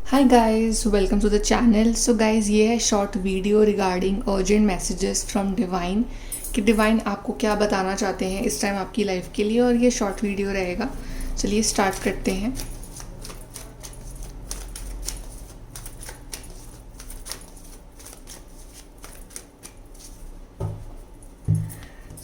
Hi guys, welcome to the channel. So guys, ये है short video regarding urgent messages from divine कि divine आपको क्या बताना चाहते हैं इस टाइम आपकी लाइफ के लिए, और ये शॉर्ट वीडियो रहेगा। चलिए स्टार्ट करते हैं।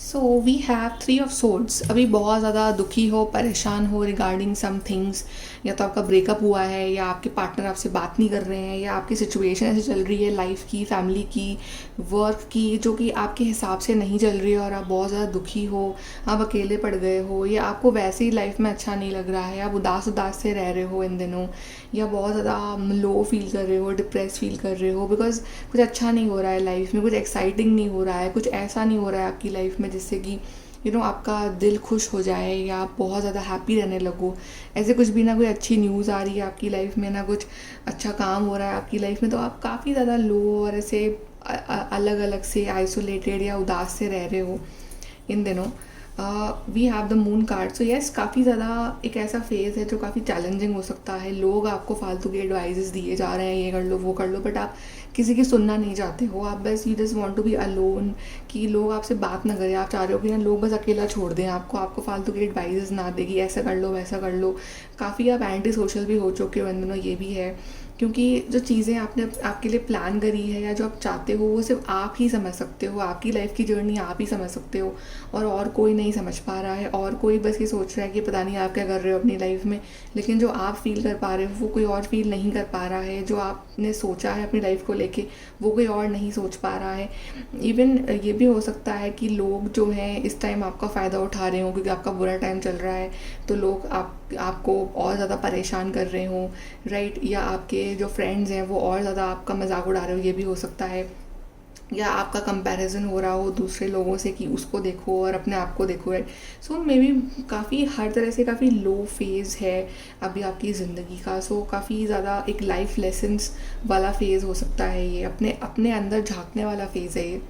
So we have three of swords. अभी बहुत ज़्यादा दुखी हो, परेशान हो रिगार्डिंग सम थिंग्स, या तो आपका ब्रेकअप हुआ है, या आपके पार्टनर आपसे बात नहीं कर रहे हैं, या आपकी सिचुएशन ऐसे चल रही है लाइफ की, फैमिली की, वर्क की, जो कि आपके हिसाब से नहीं चल रही है और आप बहुत ज़्यादा दुखी हो, आप अकेले पड़ गए हो, या आपको वैसे ही लाइफ में अच्छा नहीं लग रहा है, आप उदास उदास से रह रहे हो इन दिनों, या बहुत ज़्यादा लो फील कर रहे हो, डिप्रेस फील कर रहे हो बिकॉज कुछ अच्छा नहीं हो रहा है लाइफ में, कुछ एक्साइटिंग नहीं हो रहा है, कुछ ऐसा नहीं हो रहा है आपकी लाइफ में जिससे कि आपका दिल खुश हो जाए या आप बहुत ज़्यादा हैप्पी रहने लगो। ऐसे कुछ भी ना, कोई अच्छी न्यूज़ आ रही है आपकी लाइफ में, ना कुछ अच्छा काम हो रहा है आपकी लाइफ में, तो आप काफ़ी ज़्यादा लो और ऐसे अलग अलग से आइसोलेटेड या उदास से रह रहे हो इन दिनों। We have the moon card. So yes, काफ़ी ज़्यादा एक ऐसा फेज़ है जो काफ़ी चैलेंजिंग हो सकता है। लोग आपको फालतू के एडवाइजेस दिए जा रहे हैं, ये कर लो वो कर लो, बट आप किसी की सुनना नहीं चाहते हो। आप बस you just want to be alone, कि लोग आपसे बात ना करें। आप चाह रहे हो कि ना लोग बस अकेला छोड़ दें आपको फालतू के एडवाइजेस ना देगी, ऐसा कर लो वैसा कर लो। काफ़ी आप एंटी सोशल भी हो चुके हो इन दिनों, ये भी है। क्योंकि जो चीज़ें आपने आपके लिए प्लान करी है या जो आप चाहते हो वो सिर्फ आप ही समझ सकते हो, आपकी लाइफ की जर्नी आप ही समझ सकते हो, और कोई नहीं समझ पा रहा है। और कोई बस ये सोच रहा है कि पता नहीं आप क्या कर रहे हो अपनी लाइफ में, लेकिन जो आप फील कर पा रहे हो वो कोई और फील नहीं कर पा रहा है। जो आपने सोचा है अपनी लाइफ को लेके वो कोई और नहीं सोच पा रहा है। इवन ये भी हो सकता है कि लोग जो हैं इस टाइम आपका फ़ायदा उठा रहे हो, क्योंकि आपका बुरा टाइम चल रहा है, तो लोग आपको और ज़्यादा परेशान कर रहे हों, राइट। या आपके जो फ्रेंड्स हैं वो और ज़्यादा आपका मजाक उड़ा रहे हो, ये भी हो सकता है। या आपका कंपैरिजन हो रहा हो दूसरे लोगों से कि उसको देखो और अपने आप को देखो, राइट। सो मे बी काफ़ी हर तरह से काफ़ी लो फेज़ है अभी आपकी ज़िंदगी का। सो काफ़ी ज़्यादा एक लाइफ लेसन्स वाला फेज़ हो सकता है ये, अपने अपने अंदर झांकने वाला फेज़ है ये।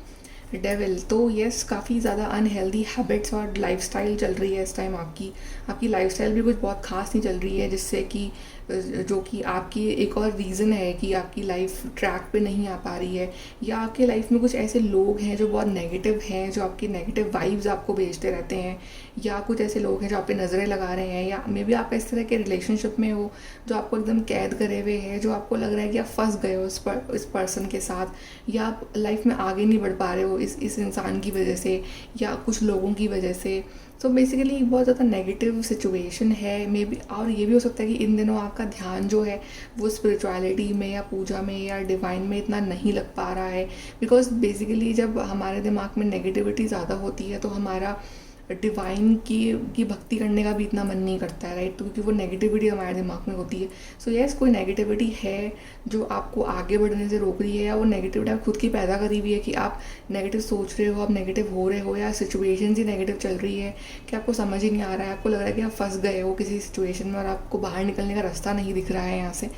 डेविल तो यस, काफ़ी ज़्यादा अनहेल्दी हैबिट्स और लाइफस्टाइल चल रही है इस टाइम आपकी। आपकी लाइफस्टाइल भी कुछ बहुत खास नहीं चल रही है, जिससे कि जो कि आपकी एक और रीज़न है कि आपकी लाइफ ट्रैक पे नहीं आ पा रही है। या आपके लाइफ में कुछ ऐसे लोग हैं जो बहुत नेगेटिव हैं, जो आपकी नेगेटिव वाइब्स आपको भेजते रहते हैं, या कुछ ऐसे लोग हैं जो आप पे नज़रें लगा रहे हैं, या मे बी आप इस तरह के रिलेशनशिप में हो जो आपको एकदम कैद करे हुए है, जो आपको लग रहा है कि आप फंस गए हो इस पर्सन के साथ, या आप लाइफ में आगे नहीं बढ़ पा रहे हो इस इंसान की वजह से या कुछ लोगों की वजह से। तो बेसिकली एक बहुत ज़्यादा नेगेटिव सिचुएशन है मे बी। और ये भी हो सकता है कि इन दिनों आपका ध्यान जो है वो स्पिरिचुअलिटी में या पूजा में या डिवाइन में इतना नहीं लग पा रहा है, बिकॉज बेसिकली जब हमारे दिमाग में नेगेटिविटी ज़्यादा होती है तो हमारा डिवाइन की भक्ति करने का भी इतना मन नहीं करता है, राइट। क्योंकि वो नेगेटिविटी हमारे दिमाग में होती है। सो यस, कोई नेगेटिविटी है जो आपको आगे बढ़ने से रोक रही है, या वो नेगेटिविटी आप खुद की पैदा करी हुई है कि आप नेगेटिव सोच रहे हो, आप नेगेटिव हो रहे हो, या सिचुएशन ही नेगेटिव चल री है कि आपको समझ ही नहीं आ रहा है, आपको लग रहा है कि आप फंस गए हो किसी सिचुएशन में और आपको बाहर निकलने का रास्ता नहीं दिख रहा है यहाँ से।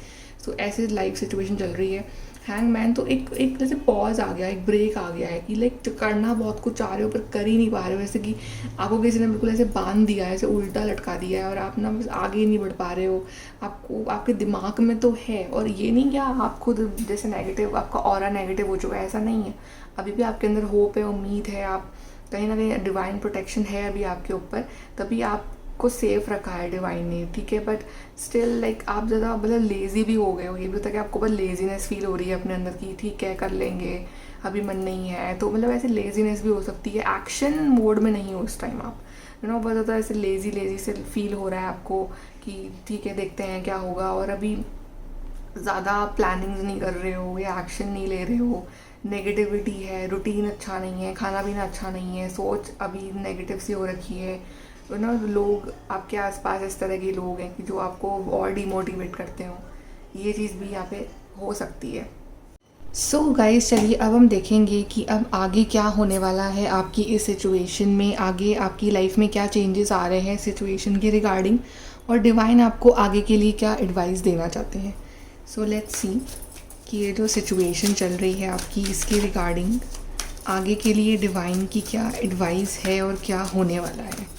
सो ऐसे लाइफ सिचुएशन चल रही है। हैंगमैन तो एक एक जैसे पॉज आ गया, एक ब्रेक आ गया है कि लाइक करना बहुत कुछ चाह रहे हो पर कर ही नहीं पा रहे हो। जैसे कि आपको किसी ने बिल्कुल ऐसे बांध दिया है, ऐसे उल्टा लटका दिया है, और आप ना बस आगे ही नहीं बढ़ पा रहे हो। आपको आपके दिमाग में तो है, और ये नहीं क्या आप खुद जैसे नेगेटिव, आपका ऑरा नेगेटिव हो चुका है, ऐसा नहीं है। अभी भी आपके अंदर होप है, उम्मीद है, आप कहीं ना कहीं डिवाइन प्रोटेक्शन है अभी आपके ऊपर, तभी आपको सेफ रखा है डिवाइन ने, ठीक है। बट स्टिल लाइक आप ज़्यादा मतलब लेज़ी भी हो गए हो। ये भी होता है कि आपको बस लेज़ीनेस फील हो रही है अपने अंदर की, ठीक है कर लेंगे, अभी मन नहीं है, तो मतलब ऐसे लेज़ीनेस भी हो सकती है। एक्शन मोड में नहीं हो इस टाइम आप, बहुत ज़्यादा ऐसे लेज़ी से फील हो रहा है आपको कि ठीक है देखते हैं क्या होगा, और अभी ज़्यादा प्लानिंग्स नहीं कर रहे हो या एक्शन नहीं ले रहे हो। नेगेटिविटी है, रूटीन अच्छा नहीं है, खाना पीना अच्छा नहीं है, सोच अभी नेगेटिव सी हो रखी है। लोग आपके आसपास इस तरह के लोग हैं कि जो आपको और डिमोटिवेट करते हो। ये चीज़ भी यहाँ पे हो सकती है। सो गाइस, चलिए अब हम देखेंगे कि अब आगे क्या होने वाला है आपकी इस सिचुएशन में। आगे आपकी लाइफ में क्या चेंजेस आ रहे हैं सिचुएशन के रिगार्डिंग, और डिवाइन आपको आगे के लिए क्या एडवाइस देना चाहते हैं। सो लेट्स सी कि ये जो सिचुएशन चल रही है आपकी, इसके रिगार्डिंग आगे के लिए डिवाइन की क्या एडवाइस है और क्या होने वाला है।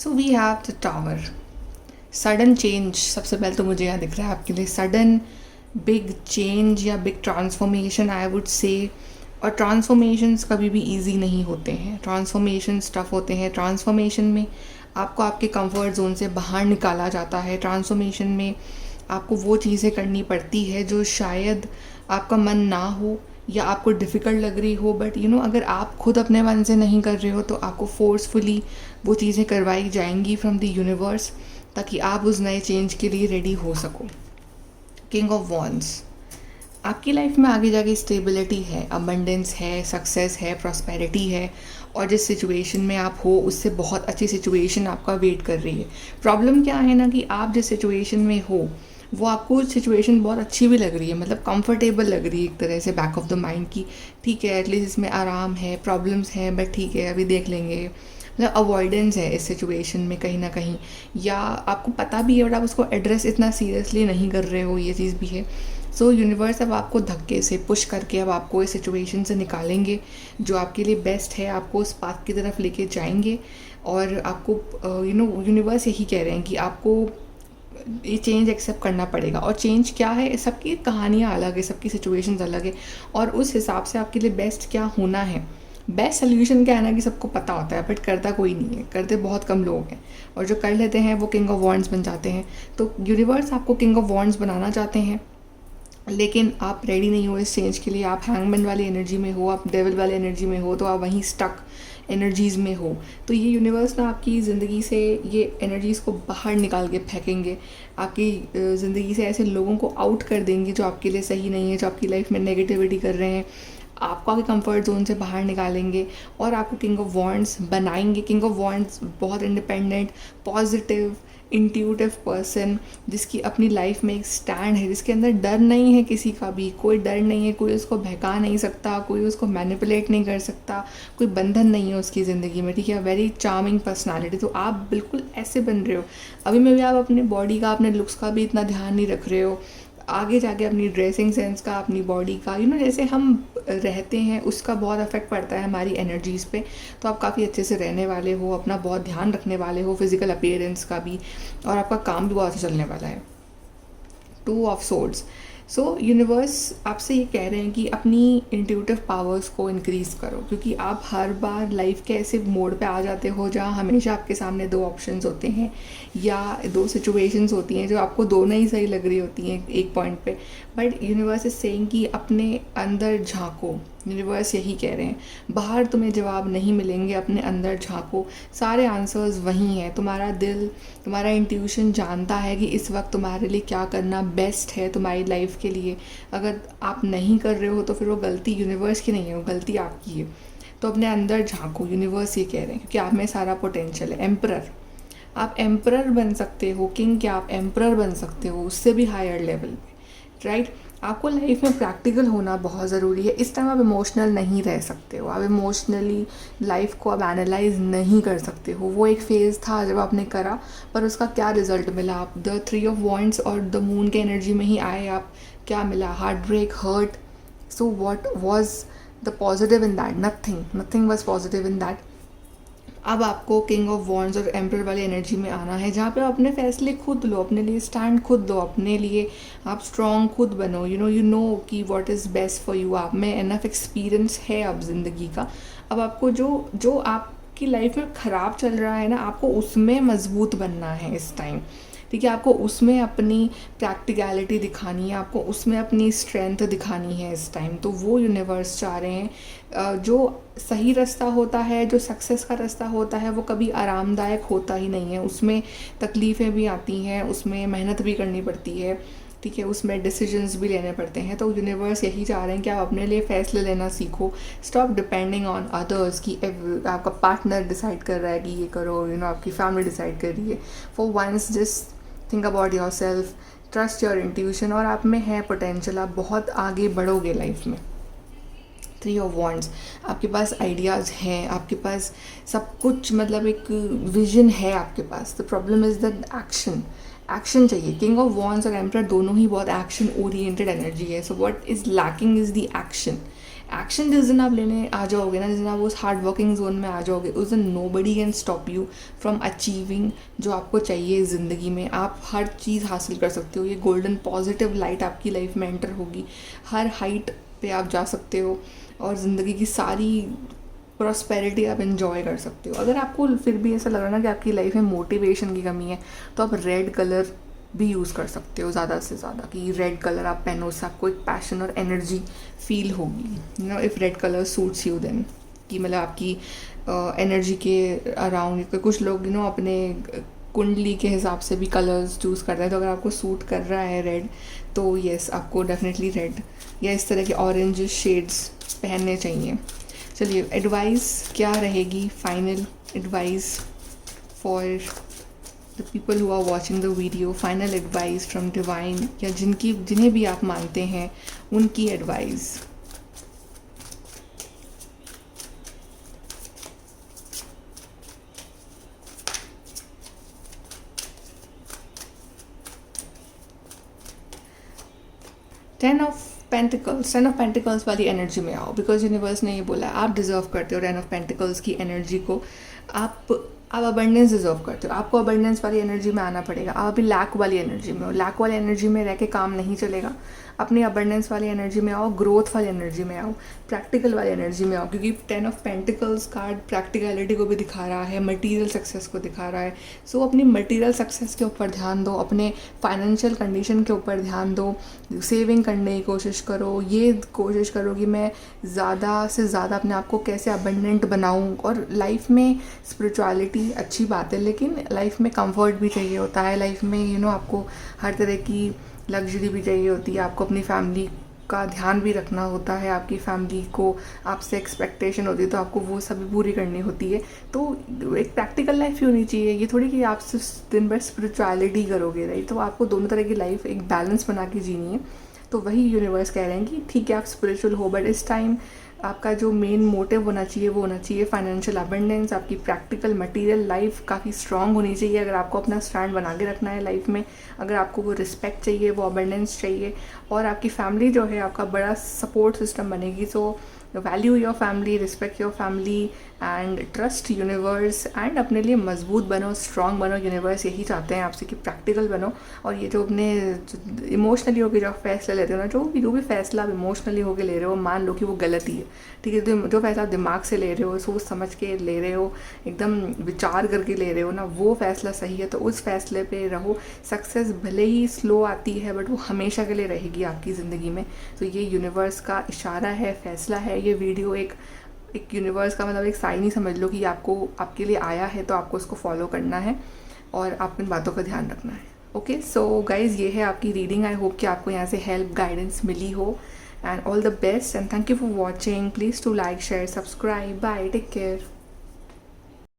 So we have the tower. Sudden change सबसे पहले तो मुझे यहाँ दिख रहा है आपके लिए, सडन बिग चेंज या big transformation I would say. और ट्रांसफॉर्मेशंस कभी भी इजी नहीं होते हैं, ट्रांसफॉर्मेशंस टफ होते हैं। ट्रांसफॉर्मेशन में आपको आपके कंफर्ट जोन से बाहर निकाला जाता है। ट्रांसफॉर्मेशन में आपको वो चीज़ें करनी पड़ती है जो शायद आपका मन ना हो या आपको डिफ़िकल्ट लग रही हो, बट अगर आप खुद अपने मन से नहीं कर रहे हो तो आपको फोर्सफुली वो चीज़ें करवाई जाएंगी फ्रॉम द यूनिवर्स, ताकि आप उस नए चेंज के लिए रेडी हो सको। किंग ऑफ वॉन्ड्स, आपकी लाइफ में आगे जाके स्टेबिलिटी है, अबंडेंस है, सक्सेस है, प्रॉस्पेरिटी है, और जिस सिचुएशन में आप हो उससे बहुत अच्छी सिचुएशन आपका वेट कर रही है। प्रॉब्लम क्या है ना कि आप जिस सिचुएशन में हो वो आपको सिचुएशन बहुत अच्छी भी लग रही है, मतलब कंफर्टेबल लग रही है एक तरह से बैक ऑफ द माइंड की, ठीक है एटलीस्ट इसमें आराम है, प्रॉब्लम्स हैं बट ठीक है अभी देख लेंगे, मतलब अवॉइडेंस है इस सिचुएशन में कहीं ना कहीं, या आपको पता भी है बट आप उसको एड्रेस इतना सीरियसली नहीं कर रहे हो, ये चीज़ भी है। सो यूनिवर्स अब आपको धक्के से पुश करके अब आपको इस सिचुएशन से निकालेंगे, जो आपके लिए बेस्ट है, आपको उस पाथ की तरफ लेके जाएंगे। और आपको यूनिवर्स यही कह रहे हैं कि आपको ये चेंज एक्सेप्ट करना पड़ेगा। और चेंज क्या है, सबकी कहानियाँ अलग है, सबकी सिचुएशंस अलग है, और उस हिसाब से आपके लिए बेस्ट क्या होना है। बेस्ट सोल्यूशन क्या है ना कि सबको पता होता है बट करता कोई नहीं है, करते बहुत कम लोग हैं, और जो कर लेते हैं वो किंग ऑफ वॉन्ड्स बन जाते हैं। तो यूनिवर्स आपको किंग ऑफ वॉन्ड्स बनाना चाहते हैं, लेकिन आप रेडी नहीं हो इस चेंज के लिए। आप हैंगमैन वाली एनर्जी में हो, आप डेविल वाली एनर्जी में हो, तो आप वहीं स्टक एनर्जीज़ में हो। तो ये यूनिवर्स ना आपकी ज़िंदगी से ये एनर्जीज़ को बाहर निकाल के फेंकेंगे, आपकी ज़िंदगी से ऐसे लोगों को आउट कर देंगे जो आपके लिए सही नहीं है, जो आपकी लाइफ में नेगेटिविटी कर रहे हैं, आपको आपके कंफर्ट जोन से बाहर निकालेंगे और आपको किंग ऑफ वॉन्ड्स बनाएंगे। किंग ऑफ वॉन्ड्स बहुत इंडिपेंडेंट, पॉजिटिव, इंट्यूटिव पर्सन, जिसकी अपनी लाइफ में एक स्टैंड है, जिसके अंदर डर नहीं है, किसी का भी कोई डर नहीं है, कोई उसको बहका नहीं सकता, कोई उसको मैनिपुलेट नहीं कर सकता, कोई बंधन नहीं है उसकी ज़िंदगी में, ठीक है। Very charming personality. तो आप बिल्कुल ऐसे बन रहे हो। अभी में भी आप अपने बॉडी का, अपने लुक्स का भी इतना ध्यान नहीं रख रहे हो, आगे जाके अपनी ड्रेसिंग सेंस का, अपनी बॉडी का, जैसे हम रहते हैं उसका बहुत इफेक्ट पड़ता है हमारी एनर्जीज़ पे। तो आप काफ़ी अच्छे से रहने वाले हो, अपना बहुत ध्यान रखने वाले हो, फिजिकल अपीयरेंस का भी, और आपका काम भी बहुत अच्छा चलने वाला है। 2 ऑफ सोर्ड्स। सो यूनिवर्स आपसे ये कह रहे हैं कि अपनी इंट्यूटिव पावर्स को इंक्रीज़ करो, क्योंकि आप हर बार लाइफ के ऐसे मोड पे आ जाते हो जहाँ हमेशा आपके सामने 2 ऑप्शंस होते हैं या 2 सिचुएशंस होती हैं जो आपको दोनों ही सही लग रही होती हैं एक पॉइंट पे। बट यूनिवर्स इज सेइंग कि अपने अंदर झांको। यूनिवर्स यही कह रहे हैं, बाहर तुम्हें जवाब नहीं मिलेंगे, अपने अंदर झांको, सारे आंसर्स वहीं हैं। तुम्हारा दिल, तुम्हारा इंट्यूशन जानता है कि इस वक्त तुम्हारे लिए क्या करना बेस्ट है तुम्हारी लाइफ के लिए। अगर आप नहीं कर रहे हो तो फिर वो गलती यूनिवर्स की नहीं है, वो गलती आपकी है। तो अपने अंदर झांको, यूनिवर्स ये कह रहे हैं, क्योंकि आप में सारा पोटेंशियल है। एम्परर, आप एम्परर बन सकते हो, किंग क्या आप एम्परर बन सकते हो, उससे भी हायर लेवल पे, राइट। आपको लाइफ में प्रैक्टिकल होना बहुत ज़रूरी है। इस टाइम आप इमोशनल नहीं रह सकते हो, आप इमोशनली लाइफ को आप एनालाइज नहीं कर सकते हो। वो एक फेज़ था जब आपने करा, पर उसका क्या रिजल्ट मिला, आप द 3 ऑफ वॉन्ड्स और द मून के एनर्जी में ही आए, आप क्या मिला, heartbreak, hurt. So what was the positive in that? Nothing was positive in that. अब आपको किंग ऑफ वॉन्ड्स और एम्परर वाली एनर्जी में आना है, जहाँ पे आप अपने फैसले खुद लो, अपने लिए स्टैंड खुद लो, अपने लिए आप स्ट्रॉन्ग खुद बनो। यू नो कि what is best for you. आप में एनफ एक्सपीरियंस है अब ज़िंदगी का। अब आपको जो आपकी लाइफ में ख़राब चल रहा है ना, आपको उसमें मजबूत बनना है इस टाइम, ठीक है। आपको उसमें अपनी प्रैक्टिकलिटी दिखानी है, आपको उसमें अपनी स्ट्रेंथ दिखानी है इस टाइम। तो वो यूनिवर्स चाह रहे हैं, जो सही रास्ता होता है, जो सक्सेस का रास्ता होता है, वो कभी आरामदायक होता ही नहीं है। उसमें तकलीफ़ें भी आती हैं, उसमें मेहनत भी करनी पड़ती है, ठीक है, उसमें डिसीजंस भी लेने पड़ते हैं। तो यूनिवर्स यही चाह रहे हैं कि आप अपने लिए फ़ैसले लेना सीखो। स्टॉप डिपेंडिंग ऑन अदर्स कि आपका पार्टनर डिसाइड कर रहा है कि ये करो, आपकी फैमिली डिसाइड कर रही है। For once just think about yourself, trust your intuition, और आप में है पोटेंशियल, आप बहुत आगे बढ़ोगे लाइफ में। 3 ऑफ वॉन्ड्स, आपके पास आइडियाज़ हैं, आपके पास सब कुछ, मतलब एक विजन है आपके पास। The problem is the action चाहिए। किंग ऑफ वॉन्ड्स और एम्परर दोनों ही बहुत एक्शन ओरिएंटेड एनर्जी है। So what is lacking is the action. Action जिस दिन आप लेने आ जाओगे ना, जिस दिन आप उस हार्ड वर्किंग जोन में आ जाओगे, उस दिन nobody can stop you from achieving जो आपको चाहिए ज़िंदगी में। आप हर चीज़ हासिल कर सकते हो। ये गोल्डन पॉजिटिव लाइट आपकी लाइफ में एंटर होगी, हर हाइट पे आप जा सकते हो और ज़िंदगी की सारी प्रॉस्पेरिटी आप इन्जॉय कर सकते हो। अगर आपको फिर भी ऐसा लग रहा है ना कि आपकी लाइफ में मोटिवेशन की कमी है, तो आप रेड कलर भी यूज़ कर सकते हो ज़्यादा से ज़्यादा, कि रेड कलर आप पहनो, उससे आपको एक पैशन और एनर्जी फील होगी। You know, if red colour suits you then, कि मतलब आपकी एनर्जी के अराउंड। कुछ लोग यू नो अपने कुंडली के हिसाब से भी कलर्स चूज़ करते हैं, तो अगर आपको सूट कर रहा है रेड, तो येस आपको डेफिनेटली रेड या इस तरह के ऑरेंज शेड्स पहनने चाहिए। चलिए, एडवाइस क्या रहेगी, final advice for the people who are watching the video, final advice from divine, या जिन्हें भी आप मानते हैं उनकी एडवाइस। 10 ऑफ पेंटिकल्स वाली एनर्जी में आओ, बिकॉज यूनिवर्स ने ये बोला है आप डिज़र्व करते हो 10 ऑफ पेंटिकल्स की एनर्जी को। आप अबंडेंस डिज़र्व करते हो, आपको अबंडेंस वाली एनर्जी में आना पड़ेगा। आप अभी लैक वाली एनर्जी में हो, लैक वाली एनर्जी में रह के काम नहीं चलेगा। अपनी अबंडेंस वाली एनर्जी में आओ, ग्रोथ वाली एनर्जी में आओ, प्रैक्टिकल वाली एनर्जी में आओ, क्योंकि 10 ऑफ पेंटिकल्स कार्ड प्रैक्टिकलिटी को भी दिखा रहा है, मटेरियल सक्सेस को दिखा रहा है। सो अपनी मटेरियल सक्सेस के ऊपर ध्यान दो, अपने फाइनेंशियल कंडीशन के ऊपर ध्यान दो, सेविंग करने की कोशिश करो, ये कोशिश करो कि मैं ज़्यादा से ज़्यादा अपने आप को कैसे अबंडेंट बनाऊँ। और लाइफ में स्पिरिचुअलिटी अच्छी बात है, लेकिन लाइफ में कंफर्ट भी चाहिए होता है। लाइफ में यू नो आपको हर तरह की लग्जरी भी चाहिए होती है। आपको अपनी फैमिली का ध्यान भी रखना होता है, आपकी फैमिली को आपसे एक्सपेक्टेशन होती है, तो आपको वो सभी पूरी करनी होती है। तो एक प्रैक्टिकल लाइफ ही होनी चाहिए। ये थोड़ी कि आप सिर्फ दिन भर स्पिरिचुअलिटी करोगे, राइट। तो आपको दोनों तरह की लाइफ एक बैलेंस बना के जीनी है। तो वही यूनिवर्स कह रहे हैं कि ठीक है आप स्पिरिचुअल हो, बट इस टाइम आपका जो मेन मोटिव होना चाहिए वो होना चाहिए फाइनेंशियल अबंडेंस। आपकी प्रैक्टिकल मटेरियल लाइफ काफ़ी स्ट्रांग होनी चाहिए अगर आपको अपना स्टैंड बना के रखना है लाइफ में। अगर आपको वो रिस्पेक्ट चाहिए, वो अबंडेंस चाहिए, और आपकी फैमिली जो है आपका बड़ा सपोर्ट सिस्टम बनेगी। So value your family, respect your family and trust universe, and अपने लिए मजबूत बनो, स्ट्रांग बनो। यूनिवर्स यही चाहते हैं आपसे कि प्रैक्टिकल बनो। और ये जो अपने इमोशनली होकर जो फैसला लेते हो ना, जो भी फैसला आप इमोशनली होकर ले रहे हो, मान लो कि वो गलत ही है, ठीक है। जो फैसला आप दिमाग से ले रहे हो, सोच समझ के ले रहे हो, एकदम विचार करके ले रहे हो ना, वो फैसला सही है, तो उस फैसले पे रहो। सक्सेस भले ही स्लो आती है, बट वो हमेशा के लिए रहेगी आपकी ज़िंदगी में। तो ये यूनिवर्स का इशारा है, फैसला है। ये वीडियो एक यूनिवर्स का मतलब एक साइन ही समझ लो कि आपको आपके लिए आया है, तो आपको उसको फॉलो करना है और आपको इन बातों का ध्यान रखना है। ओके, सो गाइज़, ये है आपकी रीडिंग। आई होप कि आपको यहाँ से हेल्प, गाइडेंस मिली हो। And all the best, and thank you for watching. Please do like, share, subscribe. Bye, take care.